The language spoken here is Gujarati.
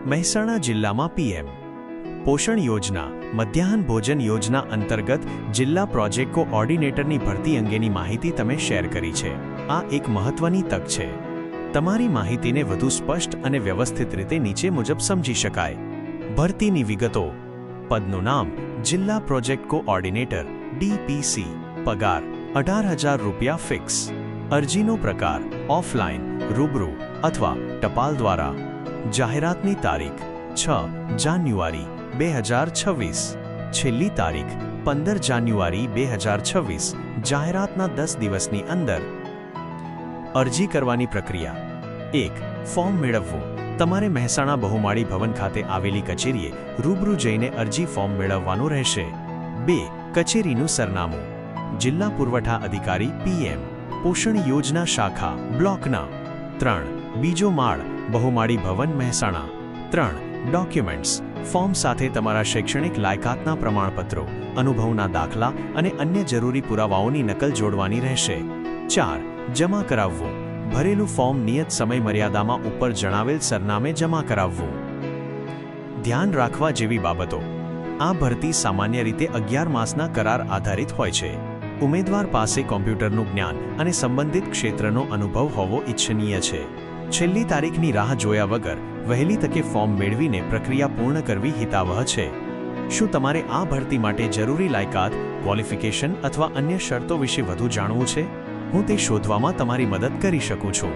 મહેસાણા જિલ્લામાં પીએમ પોષણ યોજના મધ્યાહન ભોજન યોજના અંતર્ગત જિલ્લા પ્રોજેક્ટ કોઓર્ડિનેટરની ભરતી અંગેની માહિતી તમે શેર કરી છે। આ એક મહત્વની તક છે। તમારી માહિતીને વધુ સ્પષ્ટ અને વ્યવસ્થિત રીતે નીચે મુજબ સમજી શકાય। ભરતીની વિગતો। પદનું નામ જિલ્લા પ્રોજેક્ટ કોઓર્ડિનેટર ડીપીસી। પગાર 18,000 રૂપિયા ફિક્સ। અરજીનો પ્રકાર ઓફલાઈન, રૂબરૂ અથવા ટપાલ દ્વારા। જાહેરાતની તારીખ 6 જાન્યુઆરી 2026। છેલ્લી તારીખ 15 જાન્યુઆરી 2026। જાહેરાતના 10 દિવસની અંદર। અરજી કરવાની પ્રક્રિયા 1 ફોર્મ મેળવવું। તમારે મહેસાણા બહુમાળી ભવન ખાતે આવેલી કચેરીએ રૂબરૂ જઈને અરજી ફોર્મ મેળવવાનું રહેશે। 2 કચેરીનું સરનામું જિલ્લા પુરવઠા અધિકારી પીએમ પોષણ યોજના શાખા બ્લોકના 3 બીજો માળ બહુમાળી ભવન મહેસાણા। 3 ડોક્યુમેન્ટ્સ ફોર્મ સાથે તમારા શૈક્ષણિક લાયકાતના પ્રમાણપત્રો, અનુભવના દાખલા અને અન્ય જરૂરી પુરાવાઓની નકલ જોડવાની રહેશે। 4 જમા કરાવવું। ભરેલું ફોર્મ નિયત સમય મર્યાદામાં ઉપર જણાવેલ સરનામે જમા કરાવવું। ધ્યાન રાખવા જેવી બાબતો। આ ભરતી સામાન્ય રીતે 11 માસના કરાર આધારિત હોય છે। ઉમેદવાર પાસે કોમ્પ્યુટરનું જ્ઞાન અને સંબંધિત ક્ષેત્રનો અનુભવ હોવો ઇચ્છનીય છે। છેલ્લી તારીખની રાહ જોયા વગર વહેલી તકે ફોર્મ મેળવીને પ્રક્રિયા પૂર્ણ કરવી હિતાવહ છે। શું તમારે આ ભરતી માટે જરૂરી લાયકાત, ક્વોલિફિકેશન અથવા અન્ય શરતો વિશે વધુ જાણવું છે? હું તે શોધવામાં તમારી મદદ કરી શકું છું।